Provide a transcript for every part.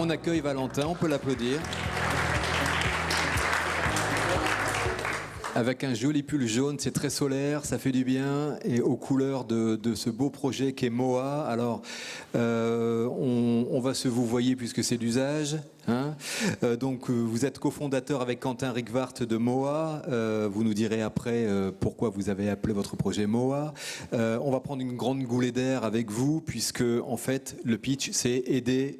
On accueille Valentin, on peut l'applaudir. Avec un joli pull jaune, c'est très solaire, ça fait du bien, et aux couleurs de ce beau projet qu'est Moa. Alors, on va se vous voyer puisque c'est d'usage. Hein, donc, vous êtes cofondateur avec Quentin Rickwart de Moa. Vous nous direz après pourquoi vous avez appelé votre projet Moa. On va prendre une grande goulée d'air avec vous, puisque en fait, le pitch, c'est aider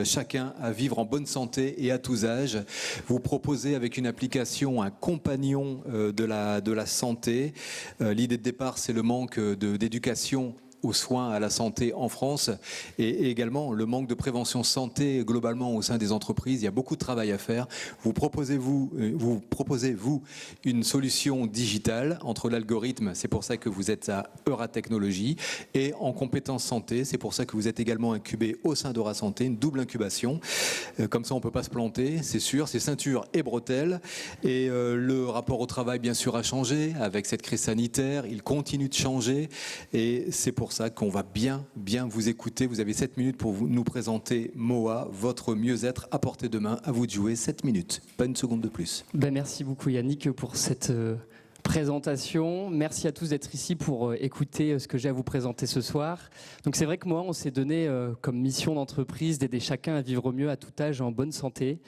chacun à vivre en bonne santé et à tous âges. Vous proposez avec une application un compagnon de la santé. L'idée de départ, c'est le manque d'éducation aux soins, à la santé en France, et également le manque de prévention santé globalement au sein des entreprises. Il y a beaucoup de travail à faire. Vous proposez une solution digitale entre l'algorithme, c'est pour ça que vous êtes à Euratechnologies, et en compétences santé, c'est pour ça que vous êtes également incubé au sein d'Eura Santé, une double incubation. Comme ça, on ne peut pas se planter, c'est sûr, c'est ceinture et bretelles. Et le rapport au travail, bien sûr, a changé avec cette crise sanitaire. Il continue de changer, et c'est pour ça qu'on va bien vous écouter. Vous avez 7 minutes pour nous présenter Moa, votre mieux-être à portée de main. À vous de jouer, 7 minutes, pas une seconde de plus. Merci beaucoup Yannick pour cette présentation. Merci à tous d'être ici pour écouter ce que j'ai à vous présenter ce soir. Donc c'est vrai que Moa, on s'est donné comme mission d'entreprise d'aider chacun à vivre mieux à tout âge en bonne santé.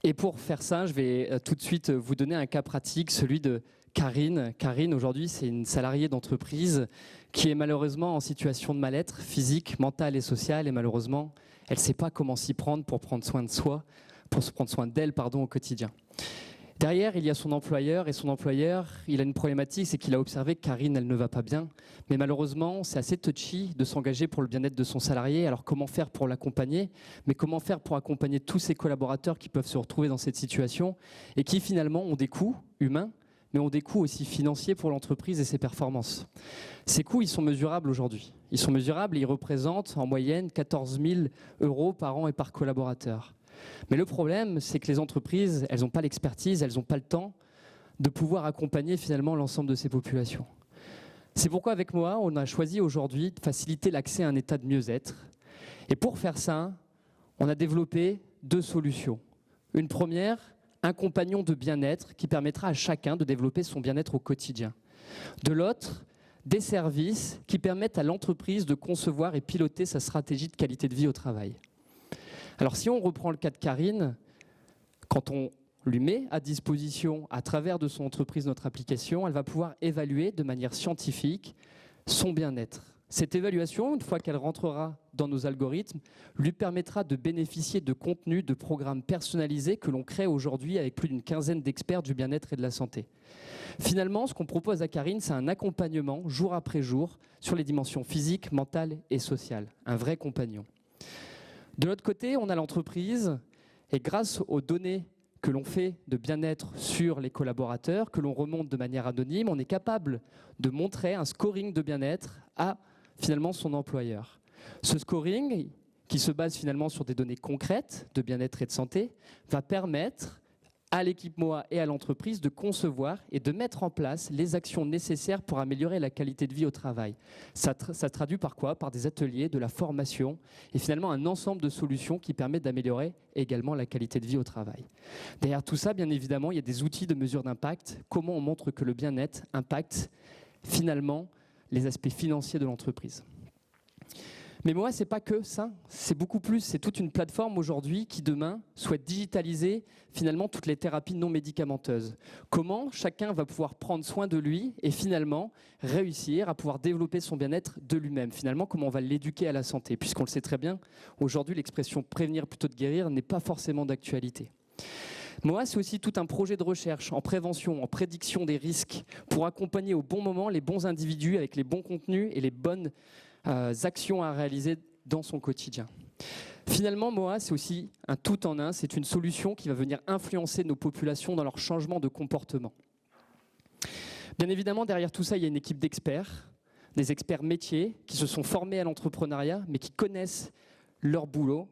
Et pour faire ça, je vais tout de suite vous donner un cas pratique, celui de Karine. Karine, aujourd'hui, c'est une salariée d'entreprise qui est malheureusement en situation de mal-être physique, mentale et sociale. Et malheureusement, elle ne sait pas comment s'y prendre pour prendre soin de soi, pour se prendre soin d'elle, au quotidien. Derrière, il y a son employeur. Et son employeur, il a une problématique, c'est qu'il a observé que Karine, elle ne va pas bien. Mais malheureusement, c'est assez touchy de s'engager pour le bien-être de son salarié. Alors comment faire pour l'accompagner? Mais comment faire pour accompagner tous ses collaborateurs qui peuvent se retrouver dans cette situation et qui finalement ont des coûts humains, mais ont des coûts aussi financiers pour l'entreprise et ses performances. Ces coûts, ils sont mesurables aujourd'hui. Ils sont mesurables et ils représentent en moyenne 14 000 € par an et par collaborateur. Mais le problème, c'est que les entreprises, elles n'ont pas l'expertise, elles n'ont pas le temps de pouvoir accompagner finalement l'ensemble de ces populations. C'est pourquoi avec Moa, on a choisi aujourd'hui de faciliter l'accès à un état de mieux-être. Et pour faire ça, on a développé 2 solutions. Une première, un compagnon de bien-être qui permettra à chacun de développer son bien-être au quotidien. De l'autre, des services qui permettent à l'entreprise de concevoir et piloter sa stratégie de qualité de vie au travail. Alors si on reprend le cas de Karine, quand on lui met à disposition à travers de son entreprise notre application, elle va pouvoir évaluer de manière scientifique son bien-être. Cette évaluation, une fois qu'elle rentrera dans nos algorithmes, lui permettra de bénéficier de contenus, de programmes personnalisés que l'on crée aujourd'hui avec plus d'une quinzaine d'experts du bien-être et de la santé. Finalement, ce qu'on propose à Karine, c'est un accompagnement jour après jour sur les dimensions physiques, mentales et sociales. Un vrai compagnon. De l'autre côté, on a l'entreprise et grâce aux données que l'on fait de bien-être sur les collaborateurs, que l'on remonte de manière anonyme, on est capable de montrer un scoring de bien-être à finalement son employeur. Ce scoring, qui se base finalement sur des données concrètes de bien-être et de santé, va permettre à l'équipe Moa et à l'entreprise de concevoir et de mettre en place les actions nécessaires pour améliorer la qualité de vie au travail. Ça traduit par quoi? Par des ateliers, de la formation et finalement un ensemble de solutions qui permettent d'améliorer également la qualité de vie au travail. Derrière tout ça, bien évidemment, il y a des outils de mesure d'impact. Comment on montre que le bien-être impacte finalement les aspects financiers de l'entreprise. Mais Moa, c'est pas que ça, c'est beaucoup plus, c'est toute une plateforme aujourd'hui qui demain souhaite digitaliser finalement toutes les thérapies non médicamenteuses. Comment chacun va pouvoir prendre soin de lui et finalement réussir à pouvoir développer son bien-être de lui-même. Finalement, comment on va l'éduquer à la santé, puisqu'on le sait très bien, aujourd'hui l'expression prévenir plutôt que guérir n'est pas forcément d'actualité. Moa, c'est aussi tout un projet de recherche en prévention, en prédiction des risques pour accompagner au bon moment les bons individus avec les bons contenus et les bonnes actions à réaliser dans son quotidien. Finalement, Moa, c'est aussi un tout en un, c'est une solution qui va venir influencer nos populations dans leur changement de comportement. Bien évidemment, derrière tout ça, il y a une équipe d'experts, des experts métiers qui se sont formés à l'entrepreneuriat, mais qui connaissent leur boulot.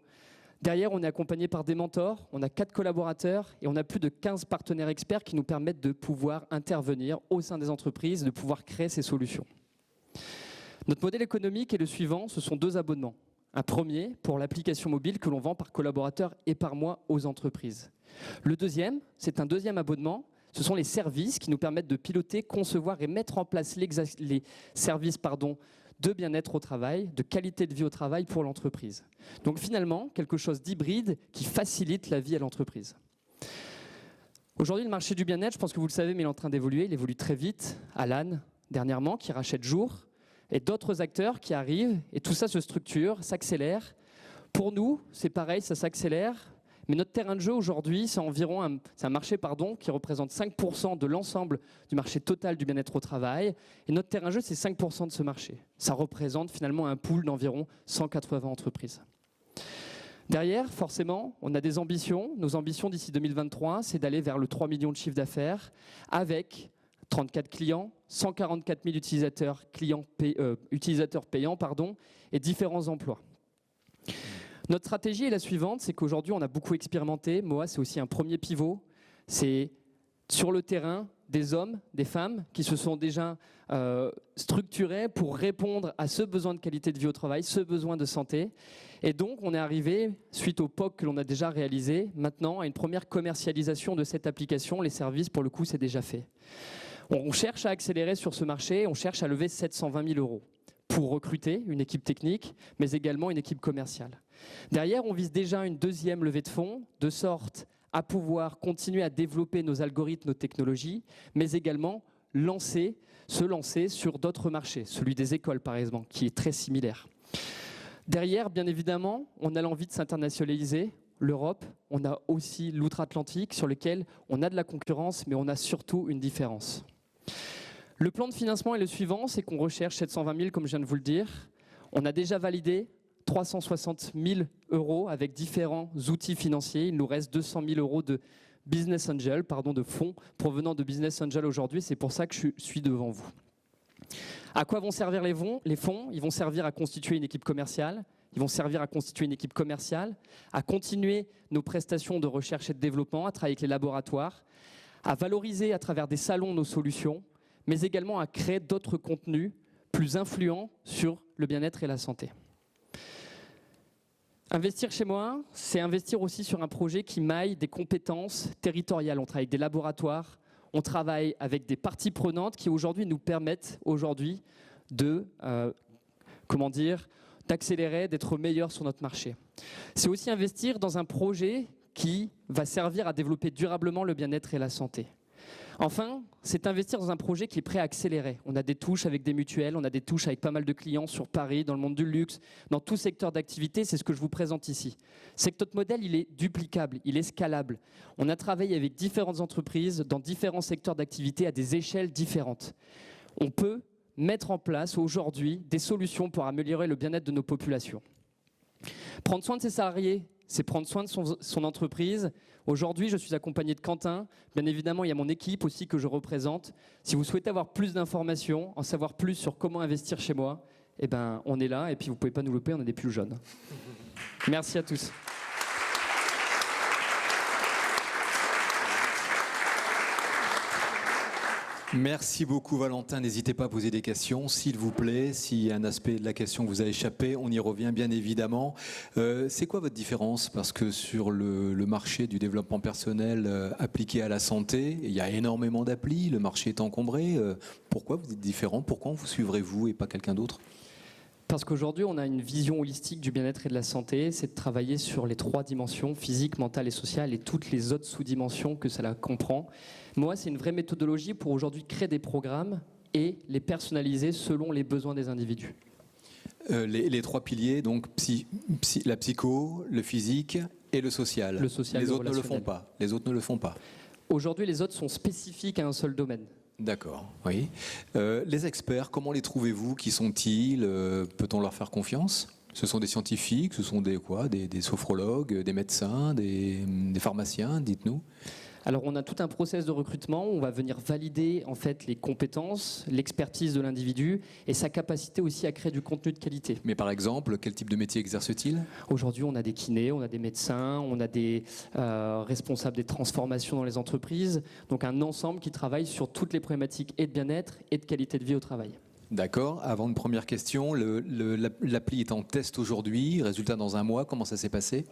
Derrière, on est accompagné par des mentors, on a 4 collaborateurs et on a plus de 15 partenaires experts qui nous permettent de pouvoir intervenir au sein des entreprises, de pouvoir créer ces solutions. Notre modèle économique est le suivant, ce sont 2 abonnements. Un premier pour l'application mobile que l'on vend par collaborateur et par mois aux entreprises. Le deuxième, c'est un deuxième abonnement. Ce sont les services qui nous permettent de piloter, concevoir et mettre en place les services de bien-être au travail, de qualité de vie au travail pour l'entreprise. Donc finalement, quelque chose d'hybride qui facilite la vie à l'entreprise. Aujourd'hui, le marché du bien-être, je pense que vous le savez, mais il est en train d'évoluer. Il évolue très vite. Alan, dernièrement, qui rachète Jour, et d'autres acteurs qui arrivent, et tout ça se structure, s'accélère. Pour nous, c'est pareil, ça s'accélère, mais notre terrain de jeu aujourd'hui, c'est un marché qui représente 5% de l'ensemble du marché total du bien-être au travail, et notre terrain de jeu, c'est 5% de ce marché. Ça représente finalement un pool d'environ 180 entreprises. Derrière, forcément, on a des ambitions. Nos ambitions d'ici 2023, c'est d'aller vers le 3 millions de chiffre d'affaires avec 34 clients, 144 000 utilisateurs payants et différents emplois. Notre stratégie est la suivante, c'est qu'aujourd'hui on a beaucoup expérimenté. Moa, c'est aussi un premier pivot. C'est sur le terrain des hommes, des femmes qui se sont déjà structurés pour répondre à ce besoin de qualité de vie au travail, ce besoin de santé. Et donc on est arrivé, suite au POC que l'on a déjà réalisé, maintenant à une première commercialisation de cette application. Les services, pour le coup, c'est déjà fait. On cherche à accélérer sur ce marché, on cherche à lever 720 000 € pour recruter une équipe technique, mais également une équipe commerciale. Derrière, on vise déjà une deuxième levée de fonds, de sorte à pouvoir continuer à développer nos algorithmes, nos technologies, mais également se lancer sur d'autres marchés, celui des écoles par exemple, qui est très similaire. Derrière, bien évidemment, on a l'envie de s'internationaliser. L'Europe, on a aussi l'outre-Atlantique sur lequel on a de la concurrence, mais on a surtout une différence. Le plan de financement est le suivant, c'est qu'on recherche 720 000, comme je viens de vous le dire. On a déjà validé 360 000 € avec différents outils financiers. Il nous reste 200 000 € de business angel, de fonds provenant de business angel aujourd'hui. C'est pour ça que je suis devant vous. À quoi vont servir les fonds ? Ils vont servir à constituer une équipe commerciale. Ils vont servir à constituer une équipe commerciale, à continuer nos prestations de recherche et de développement, à travailler avec les laboratoires, à valoriser à travers des salons nos solutions, mais également à créer d'autres contenus plus influents sur le bien-être et la santé. Investir chez moi, c'est investir aussi sur un projet qui maille des compétences territoriales. On travaille avec des laboratoires, on travaille avec des parties prenantes qui aujourd'hui nous permettent d'accélérer, d'être meilleurs sur notre marché. C'est aussi investir dans un projet qui va servir à développer durablement le bien-être et la santé. Enfin, c'est investir dans un projet qui est prêt à accélérer. On a des touches avec des mutuelles, on a des touches avec pas mal de clients sur Paris, dans le monde du luxe, dans tout secteur d'activité, c'est ce que je vous présente ici. C'est que notre modèle, il est duplicable, il est scalable. On a travaillé avec différentes entreprises dans différents secteurs d'activité à des échelles différentes. On peut mettre en place aujourd'hui des solutions pour améliorer le bien-être de nos populations. Prendre soin de ses salariés, c'est prendre soin de son entreprise. Aujourd'hui, je suis accompagné de Quentin. Bien évidemment, il y a mon équipe aussi que je représente. Si vous souhaitez avoir plus d'informations, en savoir plus sur comment investir chez moi, on est là et puis vous ne pouvez pas nous louper, on est des plus jeunes. Merci à tous. Merci beaucoup Valentin, n'hésitez pas à poser des questions s'il vous plaît, s'il y a un aspect de la question vous a échappé, on y revient bien évidemment. C'est quoi votre différence ? Parce que sur le marché du développement personnel appliqué à la santé, il y a énormément d'applis, le marché est encombré. Pourquoi vous êtes différent ? Pourquoi vous suivrez-vous et pas quelqu'un d'autre ? Parce qu'aujourd'hui, on a une vision holistique du bien-être et de la santé, c'est de travailler sur les 3 dimensions, physique, mentale et sociale, et toutes les autres sous-dimensions que cela comprend. Moi, c'est une vraie méthodologie pour aujourd'hui créer des programmes et les personnaliser selon les besoins des individus. Les 3 piliers, donc la psycho, le physique et le social. Le social, les le autres ne le font pas. Les autres ne le font pas. Aujourd'hui, les autres sont spécifiques à un seul domaine. D'accord, oui. Les experts, comment les trouvez-vous ? Qui sont-ils ? Peut-on leur faire confiance ? Ce sont des scientifiques, ce sont des sophrologues, des médecins, des pharmaciens, dites-nous. Alors on a tout un process de recrutement, on va venir valider en fait les compétences, l'expertise de l'individu et sa capacité aussi à créer du contenu de qualité. Mais par exemple, quel type de métier exerce-t-il ? Aujourd'hui, on a des kinés, on a des médecins, on a des responsables des transformations dans les entreprises, donc un ensemble qui travaille sur toutes les problématiques et de bien-être et de qualité de vie au travail. D'accord. Avant une première question, l'appli est en test aujourd'hui, résultat dans un mois, comment ça s'est passé ?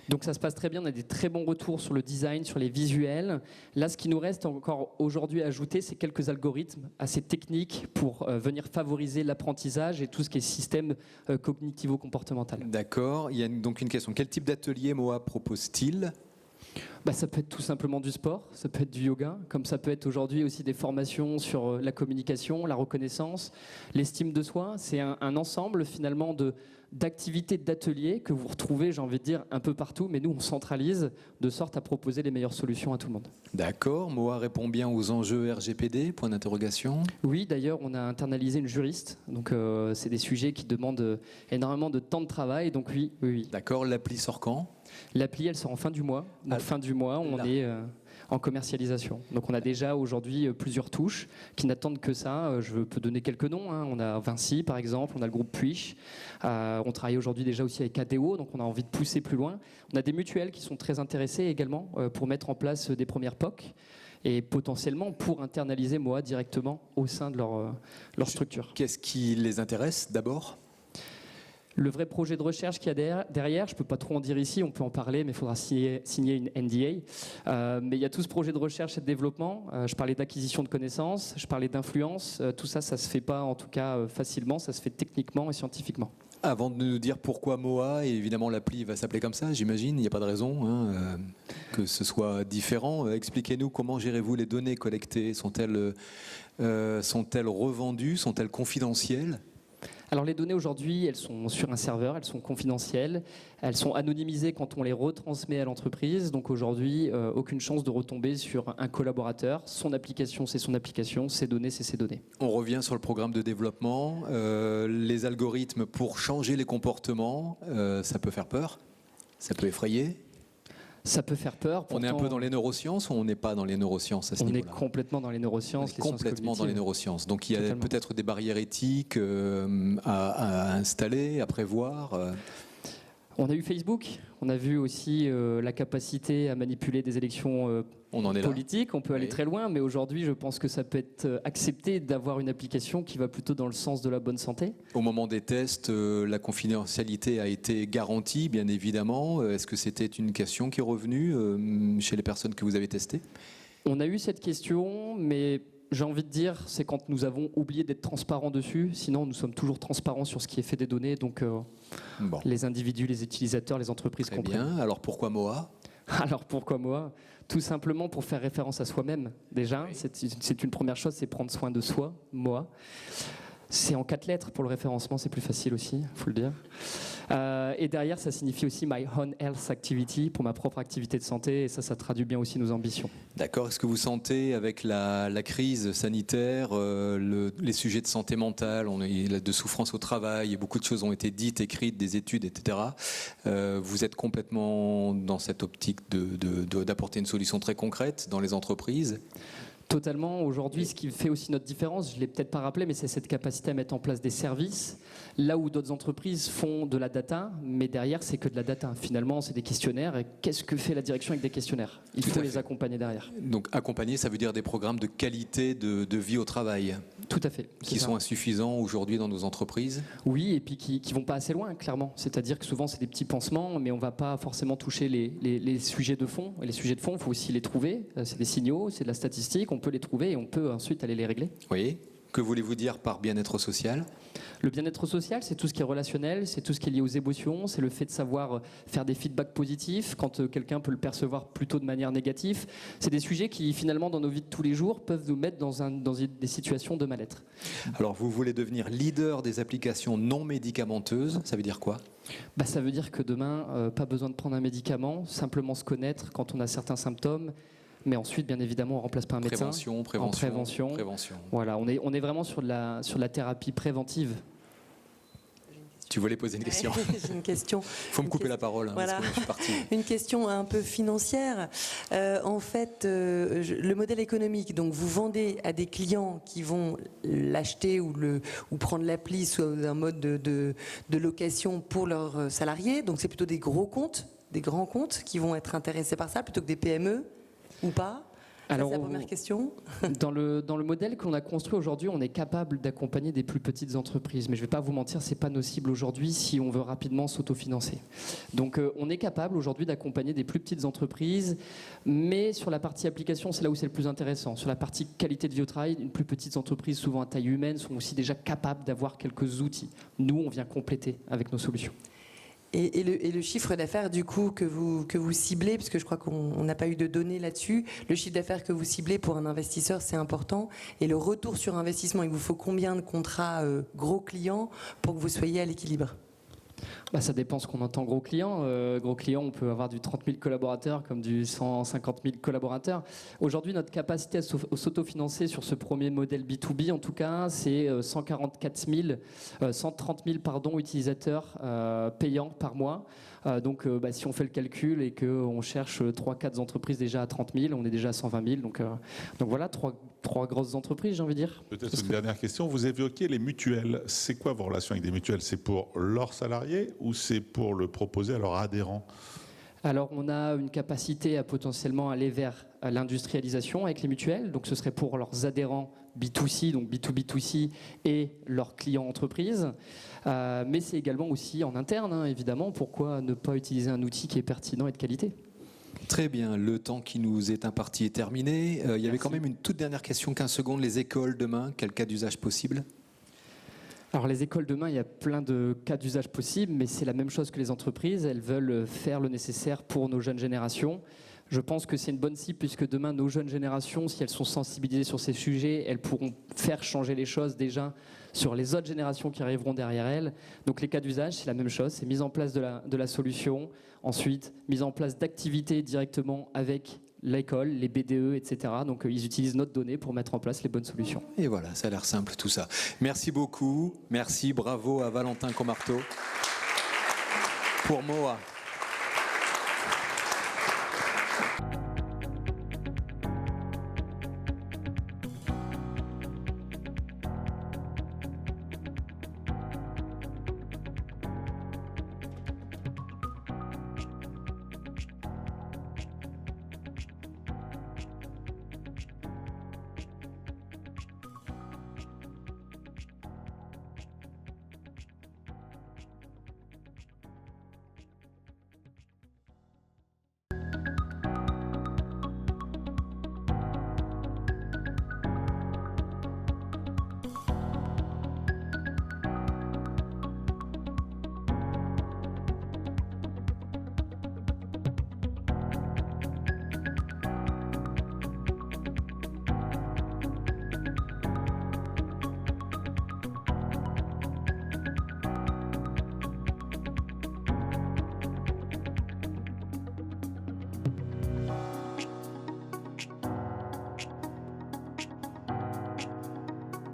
Donc ça se passe très bien, on a des très bons retours sur le design, sur les visuels. Là, ce qui nous reste encore aujourd'hui à ajouter, c'est quelques algorithmes assez techniques pour venir favoriser l'apprentissage et tout ce qui est système cognitivo-comportemental. D'accord. Il y a donc une question. Quel type d'atelier MOA propose-t-il ? Ça peut être tout simplement du sport, ça peut être du yoga, comme ça peut être aujourd'hui aussi des formations sur la communication, la reconnaissance, l'estime de soi. C'est un ensemble finalement d'activités, d'ateliers que vous retrouvez, j'ai envie de dire, un peu partout, mais nous on centralise de sorte à proposer les meilleures solutions à tout le monde. D'accord. MOA répond bien aux enjeux RGPD, point d'interrogation. Oui, d'ailleurs on a internalisé une juriste, donc c'est des sujets qui demandent énormément de temps de travail, donc oui. D'accord. L'appli sort quand ? L'appli, elle sort en fin du mois. Donc fin du mois, on est en commercialisation. Donc on a déjà aujourd'hui plusieurs touches qui n'attendent que ça. Je peux donner quelques noms. On a Vinci, par exemple. On a le groupe Puich. On travaille aujourd'hui déjà aussi avec ADO, donc on a envie de pousser plus loin. On a des mutuelles qui sont très intéressées également pour mettre en place des premières POC et potentiellement pour internaliser MOA directement au sein de leur structure. Qu'est-ce qui les intéresse d'abord ? Le vrai projet de recherche qu'il y a derrière, je ne peux pas trop en dire ici, on peut en parler, mais il faudra signer une NDA. Mais il y a tout ce projet de recherche et de développement. Je parlais d'acquisition de connaissances, je parlais d'influence. Tout ça, ça ne se fait pas en tout cas facilement, ça se fait techniquement et scientifiquement. Avant de nous dire pourquoi MOA, et évidemment l'appli va s'appeler comme ça, j'imagine, il n'y a pas de raison que ce soit différent. Expliquez-nous comment gérez-vous les données collectées ? Sont-elles revendues ? Sont-elles confidentielles ? Alors les données aujourd'hui, elles sont sur un serveur, elles sont confidentielles, elles sont anonymisées quand on les retransmet à l'entreprise. Donc aujourd'hui, aucune chance de retomber sur un collaborateur. Son application, c'est son application, ses données, c'est ses données. On revient sur le programme de développement. Les algorithmes pour changer les comportements, ça peut faire peur, ça peut effrayer. Ça peut faire peur. On est un peu dans les neurosciences ou on n'est pas dans les neurosciences à ce niveau-là ? On est complètement dans les neurosciences. Complètement dans les neurosciences. Donc il y a peut-être des barrières éthiques à installer, à prévoir. On a eu Facebook, on a vu aussi la capacité à manipuler des élections politiques. On peut aller très loin, mais aujourd'hui, je pense que ça peut être accepté d'avoir une application qui va plutôt dans le sens de la bonne santé. Au moment des tests, la confidentialité a été garantie, bien évidemment. Est-ce que c'était une question qui est revenue chez les personnes que vous avez testées ? On a eu cette question, mais j'ai envie de dire, c'est quand nous avons oublié d'être transparents dessus. Sinon, nous sommes toujours transparents sur ce qui est fait des données. Donc, les individus, les utilisateurs, les entreprises comprennent. Bien. Alors, pourquoi MOA ? Alors, pourquoi MOA ? Tout simplement pour faire référence à soi-même, déjà. Oui. C'est une première chose, c'est prendre soin de soi, MOA. C'est en 4 lettres pour le référencement, c'est plus facile aussi, il faut le dire. Et derrière, ça signifie aussi My Own Health Activity, pour ma propre activité de santé, et ça traduit bien aussi nos ambitions. D'accord. Est-ce que vous sentez, avec la crise sanitaire, les sujets de santé mentale, de souffrance au travail, beaucoup de choses ont été dites, écrites, des études, etc. Vous êtes complètement dans cette optique d'apporter une solution très concrète dans les entreprises ? Totalement. Aujourd'hui, ce qui fait aussi notre différence, je ne l'ai peut-être pas rappelé, mais c'est cette capacité à mettre en place des services, là où d'autres entreprises font de la data, mais derrière, c'est que de la data. Finalement, c'est des questionnaires. Et qu'est-ce que fait la direction avec des questionnaires ? Il faut les accompagner derrière. Donc, accompagner, ça veut dire des programmes de qualité de vie au travail. Tout à fait. Qui sont insuffisants aujourd'hui dans nos entreprises ? Oui, et puis qui ne vont pas assez loin, clairement. C'est-à-dire que souvent, c'est des petits pansements, mais on ne va pas forcément toucher les sujets de fond. Et les sujets de fond, il faut aussi les trouver. C'est des signaux, c'est de la statistique. On peut les trouver et on peut ensuite aller les régler. Oui. Que voulez-vous dire par bien-être social ? Le bien-être social, c'est tout ce qui est relationnel, c'est tout ce qui est lié aux émotions, c'est le fait de savoir faire des feedbacks positifs quand quelqu'un peut le percevoir plutôt de manière négative. C'est des sujets qui, finalement, dans nos vies de tous les jours, peuvent nous mettre dans des situations de mal-être. Alors, vous voulez devenir leader des applications non médicamenteuses, ça veut dire quoi ? Ça veut dire que demain, pas besoin de prendre un médicament, simplement se connaître quand on a certains symptômes. Mais ensuite, bien évidemment, on ne remplace pas un médecin. Prévention. Voilà, on est vraiment sur de la thérapie préventive. Tu voulais poser une question ? J'ai une question. Il faut me couper la parole, voilà. Parce que je suis parti. Une question un peu financière. En fait, le modèle économique, donc vous vendez à des clients qui vont l'acheter ou prendre l'appli sous un mode de location pour leurs salariés. Donc c'est plutôt des gros comptes, des grands comptes qui vont être intéressés par ça, plutôt que des PME ou pas ? Alors, c'est la première question. Dans le modèle qu'on a construit aujourd'hui, on est capable d'accompagner des plus petites entreprises. Mais je ne vais pas vous mentir, ce n'est pas nos cibles aujourd'hui si on veut rapidement s'autofinancer. Donc on est capable aujourd'hui d'accompagner des plus petites entreprises, mais sur la partie application, c'est là où c'est le plus intéressant. Sur la partie qualité de vie au travail, une plus petite entreprise, souvent à taille humaine, sont aussi déjà capables d'avoir quelques outils. Nous, on vient compléter avec nos solutions. Et le chiffre d'affaires du coup que vous ciblez, parce que je crois qu'on n'a pas eu de données là-dessus, le chiffre d'affaires que vous ciblez pour un investisseur, c'est important. Et le retour sur investissement, il vous faut combien de contrats gros clients pour que vous soyez à l'équilibre ? Ça dépend ce qu'on entend gros client. Gros client, on peut avoir du 30 000 collaborateurs comme du 150 000 collaborateurs. Aujourd'hui, notre capacité à s'autofinancer sur ce premier modèle B2B, en tout cas, c'est 130 000 utilisateurs payants par mois. Donc, si on fait le calcul et qu'on cherche 3-4 entreprises déjà à 30 000, on est déjà à 120 000. Donc voilà, trois grosses entreprises, j'ai envie de dire. Peut-être une dernière question. Vous évoquiez les mutuelles. C'est quoi vos relations avec des mutuelles ? C'est pour leurs salariés ou c'est pour le proposer à leurs adhérents ? Alors, on a une capacité à potentiellement aller vers l'industrialisation avec les mutuelles. Donc, ce serait pour leurs adhérents B2C, donc B2B2C, et leurs clients entreprises. Mais c'est également aussi en interne, évidemment. Pourquoi ne pas utiliser un outil qui est pertinent et de qualité ? Très bien, le temps qui nous est imparti est terminé. Il y avait quand même une toute dernière question, 15 secondes. Les écoles demain, quel cas d'usage possible ? Alors les écoles demain, il y a plein de cas d'usage possibles, mais c'est la même chose que les entreprises. Elles veulent faire le nécessaire pour nos jeunes générations. Je pense que c'est une bonne cible puisque demain, nos jeunes générations, si elles sont sensibilisées sur ces sujets, elles pourront faire changer les choses déjà sur les autres générations qui arriveront derrière elles. Donc les cas d'usage, c'est la même chose, c'est mise en place de la solution, ensuite mise en place d'activités directement avec l'école, les BDE, etc. Donc ils utilisent notre donnée pour mettre en place les bonnes solutions. Et voilà, ça a l'air simple tout ça. Merci beaucoup, merci, bravo à Valentin Commarteau pour MOA.